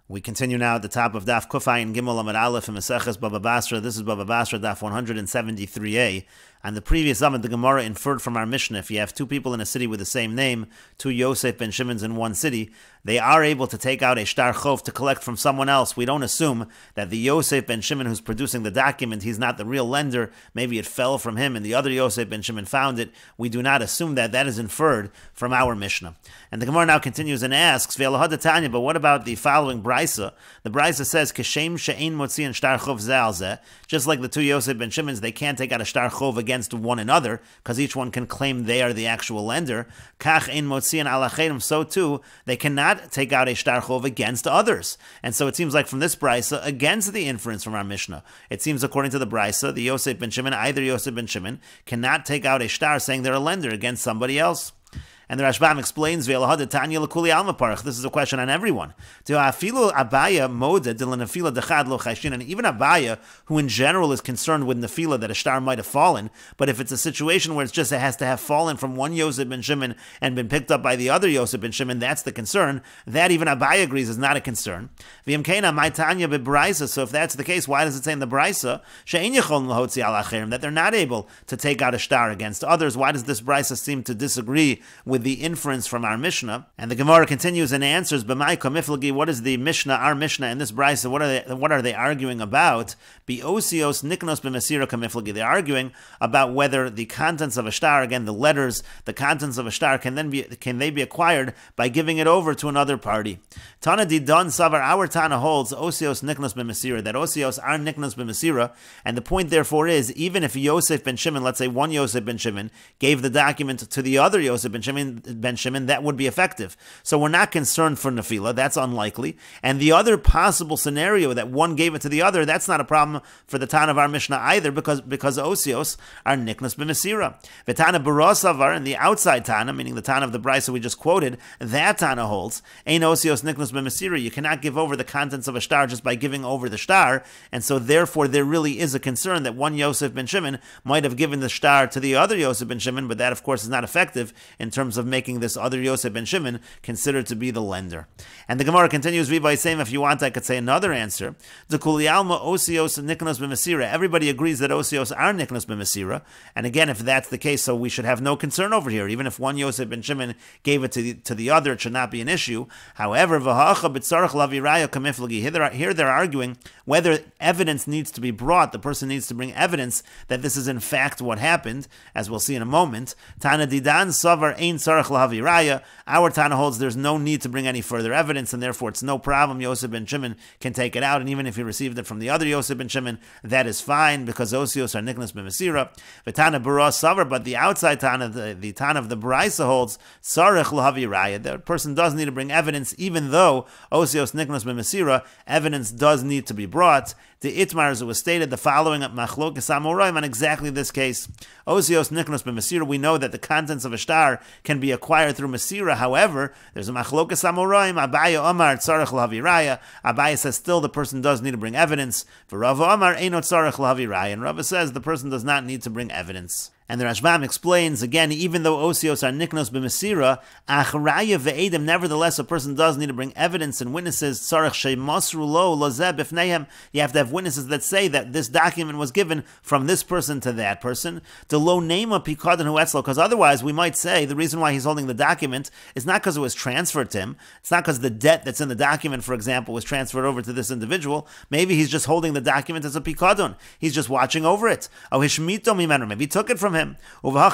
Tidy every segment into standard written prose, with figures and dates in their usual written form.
We continue now at the top of Daf Kufayin Gimel Amud Aleph in Meseches Bava Basra. This is Bava Basra Daf 173a. And the previous Amud, the Gemara inferred from our Mishnah, if you have two people in a city with the same name, two Yosef ben Shimons in one city, they are able to take out a shtar chov to collect from someone else. We don't assume that the Yosef ben Shimon who's producing the document, he's not the real lender. Maybe it fell from him and the other Yosef ben Shimon found it. We do not assume that. That is inferred from our Mishnah. And the Gemara now continues and asks, but what about the following Brisa? The Brisa says, Keshem she'ein motzian shtar chov ze al ze. Just like the two Yosef ben Shimons, they can't take out a shtar chov against one another, because each one can claim they are the actual lender. Kach ein motzian al acherim. So too, they cannot take out a shtar chov against others. And so it seems like from this Brisa, against the inference from our Mishnah, it seems according to the Brisa, the Yosef ben Shimon, either Yosef ben Shimon, cannot take out a shtar saying they're a lender against somebody else. And the Rashbam explains, this is a question on everyone. And even Abaya, who in general is concerned with nefila, that a shtar might have fallen, but if it's a situation where it has to have fallen from one Yosef ben Shimon and been picked up by the other Yosef ben Shimon, that's the concern. That even Abaya agrees is not a concern. So if that's the case, why does it say in the Brisa that they're not able to take out a shtar against others? Why does this Brisa seem to disagree with the inference from our Mishnah? And the Gemara continues and answers, what is the Mishnah, our Mishnah, and this Brisa, what are they arguing about? Biosios niknos b'mesira kamiflagi. They're arguing about whether the contents of a shtar, again, the letters, the contents of a shtar, can they be acquired by giving it over to another party? Tana didon savar, our Tana holds osios niknos b'mesira, that osios are niknos b'mesira, and the point therefore is, even if Yosef ben Shimon, let's say one Yosef ben Shimon, gave the document to the other Yosef ben Shimon, that would be effective. So we're not concerned for nefila, that's unlikely. And the other possible scenario that one gave it to the other, that's not a problem for the Tana of our Mishnah either, because osios are niknas b'mesira. The Tana b'rosavar, and the outside Tana, meaning the Tana of the Brisa we just quoted, that Tana holds, ein osios niknas b'mesira. You cannot give over the contents of a shtar just by giving over the shtar, and so therefore there really is a concern that one Yosef ben Shimon might have given the shtar to the other Yosef ben Shimon, but that of course is not effective in terms of making this other Yosef ben Shimon considered to be the lender. And the Gemara continues by saying, if you want, I could say another answer. The kuliyalma osios niknos b'mesira. Everybody agrees that osios are niknos b'mesira. And again, if that's the case, so we should have no concern over here. Even if one Yosef ben Shimon gave it to the other, it should not be an issue. However, v'ha'acha b'tzarech laviraya kamiflagi. Here they're arguing whether evidence needs to be brought. The person needs to bring evidence that this is in fact what happened, as we'll see in a moment. Tana didan savar ein tzarech laviraya. Our Tana holds there's no need to bring any further evidence, and therefore it's no problem. Yosef ben Shimon can take it out, and even if he received it from the other Yosef ben Shimon, that is fine, because osios are niknas b'mesira. V'tana baras savar, but the outside Tana, the Tana of the Brisa holds tzarech laviraya. The person does need to bring evidence, even though osios niknas b'mesira, evidence does need to be brought. The Itmar, as it was stated, the following at Machlokes Amoraim on exactly this case. Osios niknos b'mesira, we know that the contents of a shtar can be acquired through mesira. However, there's a Machlokes Amoraim. Abaya Omar tzarech laviraya. Abaya says still the person does need to bring evidence. For Rava Omar eino tzarech laviraya, and Rava says the person does not need to bring evidence. And the Rashbam explains, again, even though osios are niknos b'mesira, achraya ve'edim, nevertheless, a person does need to bring evidence and witnesses. Tzarech she'masru lo lozeh b'fneihem. You have to have witnesses that say that this document was given from this person to that person. De lo nema pikadon hu etzlo, because otherwise we might say the reason why he's holding the document is not because it was transferred to him. It's not because the debt that's in the document, for example, was transferred over to this individual. Maybe he's just holding the document as a pikadon. He's just watching over it. Oh, hishmito mimenu. Maybe he took it from him. And this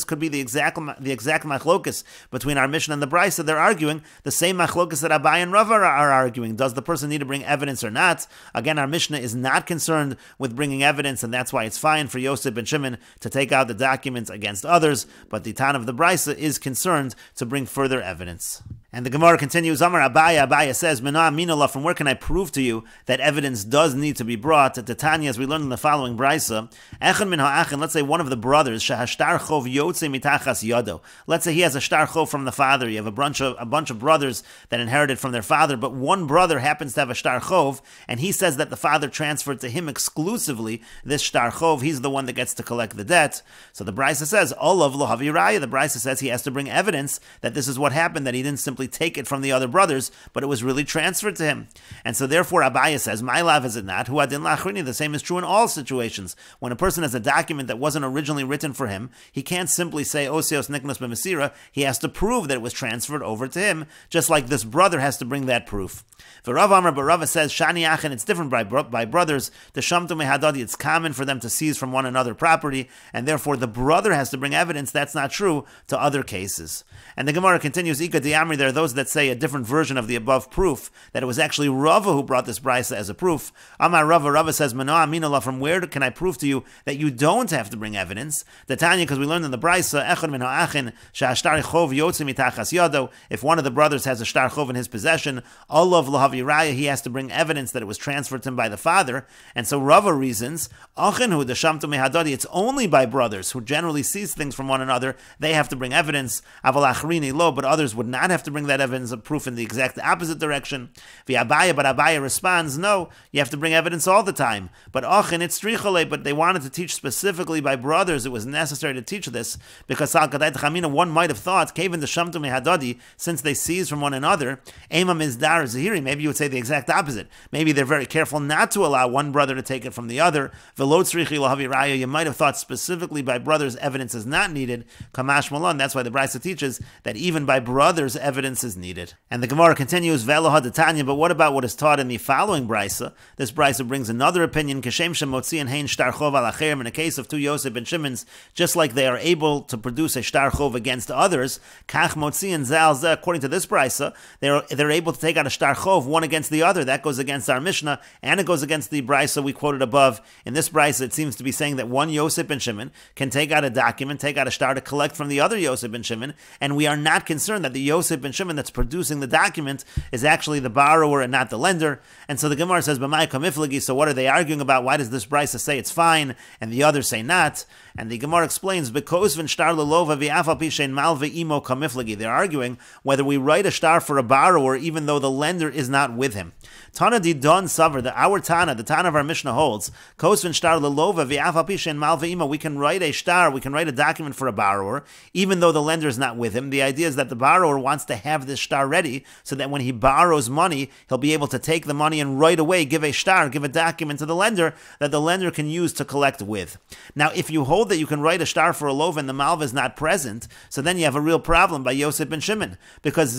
could be the exact machlokus between our Mishnah and the Brisa. They're arguing the same machlokus that Abai and Rava are arguing. Does the person need to bring evidence or not? Again, our Mishnah is not concerned with bringing evidence, and that's why it's fine for Yosef ben Shimon to take out the documents against others, but the Tana of the Brisa is concerned to bring further evidence. And the Gemara continues, Amar Abaya says, Mina Aminallah, from where can I prove to you that evidence does need to be brought? The Tanya, as we learned in the following Brisa, brisa, echad min ha'achin, let's say one of the brothers, shehashtar chov yotze mitachas yado. Let's say he has a shtar chov from the father. You have a bunch of brothers that inherited from their father, but one brother happens to have a shtar chov, and he says that the father transferred to him exclusively this shtar chov. He's the one that gets to collect the debt. So the brisa says, olav lo havi raya. The brisa says he has to bring evidence that this is what happened, that he didn't simply take it from the other brothers, but it was really transferred to him. And so therefore Abaya says, my lav is it not? Hu adin lachrini. The same is true in all situations. When a person has a document that wasn't originally written for him, he can't simply say, osios niknos b'mesira. He has to prove that it was transferred over to him, just like this brother has to bring that proof. For Rav Amar, but Rava says, shani achin, it's different by brothers. The shamtu mehadadi, it's common for them to seize from one another property, and therefore the brother has to bring evidence that's not true to other cases. And the Gemara continues, Ika diamri, there are those that say a different version of the above proof, that it was actually Rava who brought this brisa as a proof. Amar Rava says, Mano aminallah, from where can I prove to you that you don't have to bring evidence? The Tanya, because we learned in the brisa, echad min ha'achin, sha'ashtar chov yotze mitachas yado, if one of the brothers has a shtar chov in his possession, olav lahavi raya, he has to bring evidence that it was transferred to him by the father. And so Rava reasons, achin hu deshamtu mehadadi, it's only by brothers who generally seize things from one another, they have to bring evidence. Aval achrini lo, but others would not have to bring that evidence of proof in the exact opposite direction. V'Abaya, but Abaya responds, no, you have to bring evidence all the time. But achin, it's trichole, but they wanted to teach specifically by brothers. It was necessary to teach this because al kadai t'chamina, one might have thought, kevin deshamtu mehadadi, since they seize from one another, ema mizdar zahiri, maybe you would say the exact opposite. Maybe they're very careful not to allow one brother to take it from the other. V'lo tzrichi lahavi raya, you might have thought specifically by brothers evidence is not needed. Kamash malon, that's why the brisa teaches that even by brothers evidence is needed. And the Gemara continues, Ve'lo hadatanya, but what about what is taught in the following brisa? This brisa brings another opinion, Kashem shemotzi and hein shtar chov al acher, in the case of two Yosef and Shimon's, just like they are able to produce a shtar chov against others, kach motzi and zal zeh, according to this brisa, they're able to take out a shtar chov one against the other. That goes against our Mishnah, and it goes against the brisa we quoted above. In this brisa, it seems to be saying that one Yosef and Shimon can take out a document, take out a shtar to collect from the other Yosef and Shimon, and we are not concerned that the Yosef and Shimon that's producing the document is actually the borrower and not the lender. And so the Gemara says, B'mai kamiflagi, so what are they arguing about? Why does this brisa say it's fine, and the others say not? And the Gemara explains, because they're arguing whether we write a shtar for a borrower even though the lender is not with him. Tana di don savar, our Tana, the Tana of our Mishnah holds, we can write a shtar, we can write a document for a borrower even though the lender is not with him. The idea is that the borrower wants to have this shtar ready so that when he borrows money, he'll be able to take the money and right away give a shtar, give a document to the lender that the lender can use to collect with. Now, if you hold that you can write a shtar for a lova and the malva is not present, so then you have a real problem by Yosef ben Shimon. Because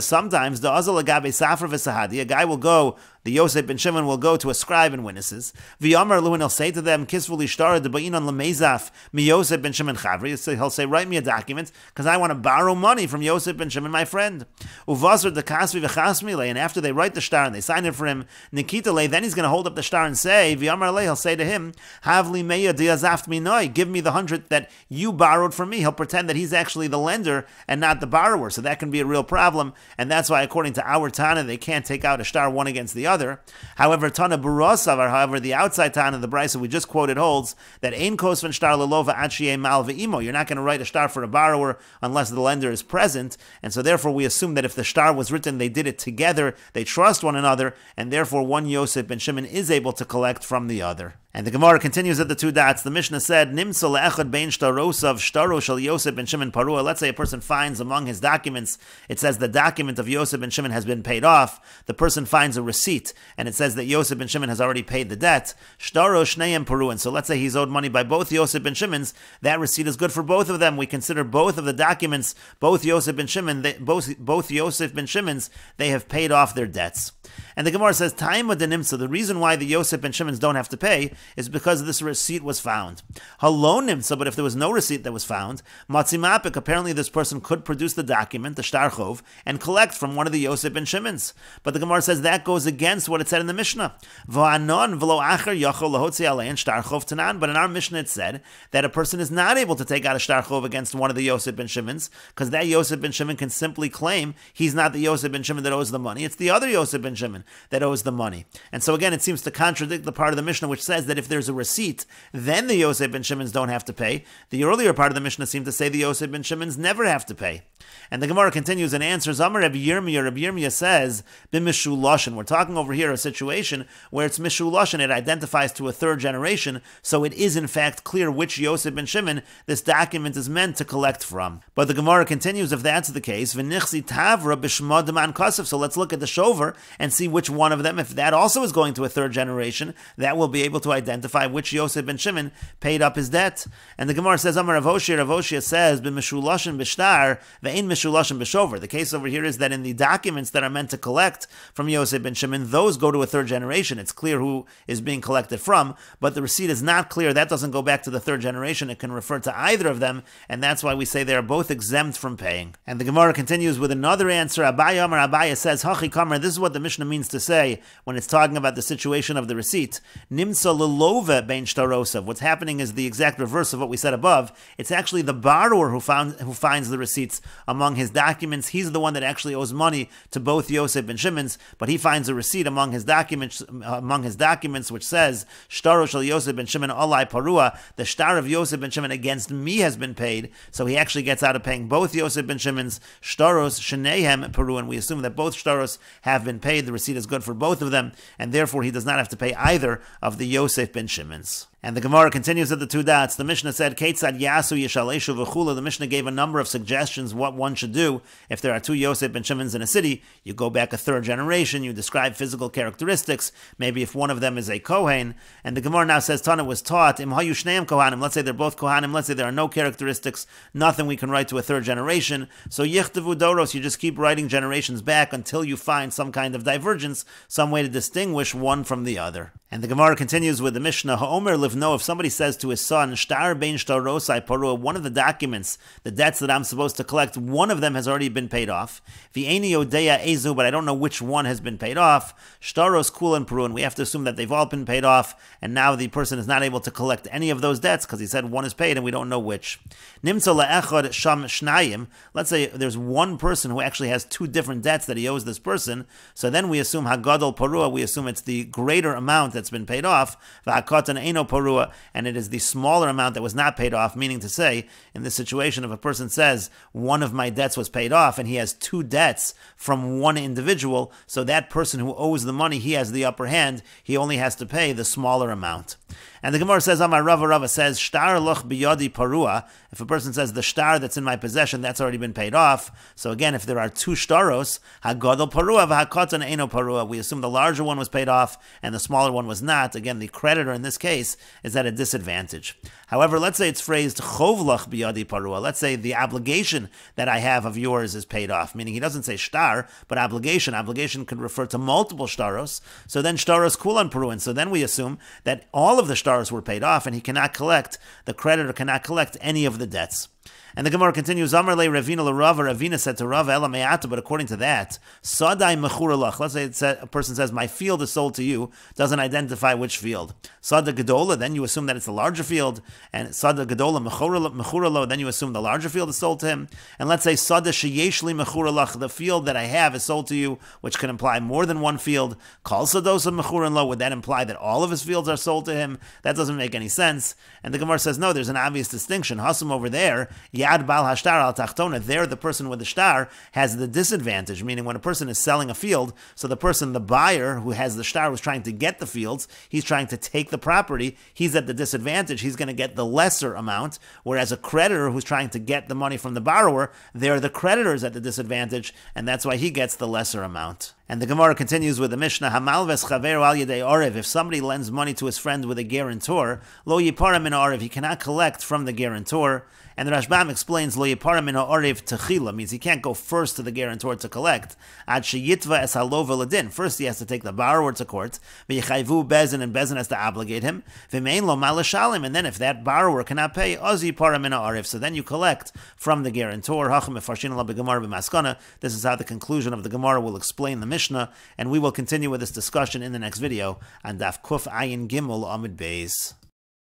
sometimes the azal agabe safra v'sahadi, a guy will go, the Yosef ben Shimon will go to a scribe and witnesses. V'yamar lu, and he'll say to them, kisvul ishtar deba'inon lemezaf mi Yosef ben Shimon chavri. He'll say, write me a document because I want to borrow money from Yosef ben Shimon, my friend. Uvazar de kasvi v'chasmi le, and after they write the shtar and they sign it for him, nikita le, then he's going to hold up the shtar and say, v'yamar le, he'll say to him, havli meya diazaft minoi, give me the 100 that you borrowed from me. He'll pretend that he's actually the lender and not the borrower, so that can be a real problem, and that's why according to our Tana they can't take out a shtar one against the other. However, Tana Burasavar, however, the outside Tana, the brisa we just quoted, holds that ein kosven shtar lelova achie mal ve'imo. You're not going to write a shtar for a borrower unless the lender is present, and so therefore we assume that if the shtar was written, they did it together, they trust one another, and therefore one Yosef ben Shimon is able to collect from the other. And the Gemara continues at the two dots. The Mishnah said, Nimsa le'echad bein shtarosav shtaro shel Yosef ben Shimon parua. Let's say a person finds among his documents, it says the document of Yosef ben Shimon has been paid off. The person finds a receipt, and it says that Yosef ben Shimon has already paid the debt. Shtaro shneim paru. And so let's say he's owed money by both Yosef ben Shimon's. That receipt is good for both of them. We consider both of the documents, both Yosef ben Shimon, both Yosef ben Shimon's, they have paid off their debts. And the Gemara says, Taima de Nimsa, the reason why the Yosef ben Shimon's don't have to pay is because this receipt was found. Halon Nimsa, but if there was no receipt that was found, Matzimapik, apparently this person could produce the document, the Shtar Chov, and collect from one of the Yosef ben Shimon's. But the Gemara says that goes against what it said in the Mishnah. V'anon v'lo acher yachol lahotzi alein Shtar Chov tanan. But in our Mishnah it said that a person is not able to take out a Shtar Chov against one of the Yosef ben Shimon's, because that Yosef ben Shimon can simply claim he's not the Yosef ben Shimon that owes the money, it's the other Yosef ben Shimon that owes the money. And so again, it seems to contradict the part of the Mishnah which says that if there's a receipt, then the Yosef ben Shimon's don't have to pay. The earlier part of the Mishnah seemed to say the Yosef ben Shimon's never have to pay. And the Gemara continues and answers, Amar Rabbi Yirmiyah says, B'mishuloshin. We're talking over here a situation where it's mishuloshin, it identifies to a third generation, so it is in fact clear which Yosef ben Shimon this document is meant to collect from. But the Gemara continues, if that's the case, V'nichsi tavra b'shma d'man kasef. So let's look at the shover and see which one of them, if that also is going to a third generation, that will be able to identify which Yosef ben Shimon paid up his debt. And the Gemara says, Amar Rav Hoshia says, B'mishuloshin b'shtar, ve'ein mishuloshin b'shover. The case over here is that in the documents that are meant to collect from Yosef ben Shimon, those go to a third generation. It's clear who is being collected from, but the receipt is not clear. That doesn't go back to the third generation. It can refer to either of them, and that's why we say they are both exempt from paying. And the Gemara continues with another answer. Abaya says, Hachi Kamar, this is what the Mishnah means to say when it's talking about the situation of the receipt. Nimsa lelove bein shtarosav. What's happening is the exact reverse of what we said above. It's actually the borrower who finds the receipts among his documents. He's the one that actually owes money to both Yosef ben Shimon's, but he finds a receipt among his documents which says, Shtaro shel Yosef ben Shimon alai parua, the shtar of Yosef ben Shimon against me has been paid. So he actually gets out of paying both Yosef ben Shimon's shtaros sheneihem paru, and we assume that both shtaros have been paid. The receipt is good for both of them, and therefore he does not have to pay either of the Yosef ben Shimon's. And the Gemara continues at the two dots. The Mishnah said, Ketzad Yasu Yishaleshu V'chula. The Mishnah gave a number of suggestions what one should do if there are two Yosef ben Shimons in a city. You go back a third generation, you describe physical characteristics, maybe if one of them is a Kohen. And the Gemara now says, Tana was taught, Im Hayu Shneim Kohanim. Let's say they're both Kohanim, let's say there are no characteristics, nothing we can write to a third generation. So Yichtavu Doros, you just keep writing generations back until you find some kind of divergence, some way to distinguish one from the other. And the Gemara continues with the Mishnah, Ha'omer livno, if somebody says to his son, Shtar bein shtarosai parua, one of the documents, the debts that I'm supposed to collect, one of them has already been paid off. V'eini odeya ezu, but I don't know which one has been paid off. Shtaros kulan paru, and we have to assume that they've all been paid off, and now the person is not able to collect any of those debts because he said one is paid and we don't know which. Nimtza le'echad sham shnayim, let's say there's one person who actually has two different debts that he owes this person, so then we assume hagadol parua, we assume it's the greater amount that's been paid off, v'hakatan eino parua, and it is the smaller amount that was not paid off, meaning to say, in this situation, if a person says, one of my debts was paid off, and he has two debts from one individual, so that person who owes the money, he has the upper hand, he only has to pay the smaller amount. And the Gemara says, Amar Rava says, Shtar loch biyadi parua. If a person says the shtar that's in my possession, that's already been paid off. So again, if there are two shtaros, hagadol parua v'hakatan eino parua, we assume the larger one was paid off and the smaller one was not. Again, the creditor in this case is at a disadvantage. However, let's say it's phrased chov loch biyadi parua. Let's say the obligation that I have of yours is paid off, meaning he doesn't say shtar, but obligation. Obligation could refer to multiple shtaros. So then shtaros kulan paruin. So then we assume that all of the shtaros were paid off, and he cannot collect, the creditor cannot collect any of the debts. And the Gemara continues, Amar le Ravina l'Rava, Ravina said to Rava, Ela me'ata, but according to that, Sadai mechura lach, let's say a person says, my field is sold to you, doesn't identify which field. Sada gedola, then you assume that it's the larger field, and Sada gedola mechura lo, then you assume the larger field is sold to him. And let's say Sada sheyeshli mechura lach, the field that I have is sold to you, which can imply more than one field. Kal sadosa mechura lo, would that imply that all of his fields are sold to him? That doesn't make any sense. And the Gemara says, no, there's an obvious distinction. Hasum over there, Yad bal hashtar al tachtona, there the person with the shtar has the disadvantage, meaning when a person is selling a field, so the person, the buyer who has the shtar, who's trying to get the fields, he's trying to take the property, he's at the disadvantage, he's going to get the lesser amount, whereas a creditor who's trying to get the money from the borrower, they're the creditors at the disadvantage, and that's why he gets the lesser amount. And the Gemara continues with the Mishnah, Hamalves chaver al yedei orev, if somebody lends money to his friend with a guarantor, lo yipara min orev, he cannot collect from the guarantor. And the Rashbam explains, lo yipara min orev techila, means he can't go first to the guarantor to collect. Ad sheyitva es halova ladin, first he has to take the borrower to court, v'yichayvu bezin, and bezin has to obligate him, v'mein lo malashalim, and then if that borrower cannot pay, oz yipara min orev, so then you collect from the guarantor. Hacham mefarshin la b'gemara b'maskana, this is how the conclusion of the Gemara will explain the Mishnah, and we will continue with this discussion in the next video on Daf Kuf Ayin Gimel Amud Beis.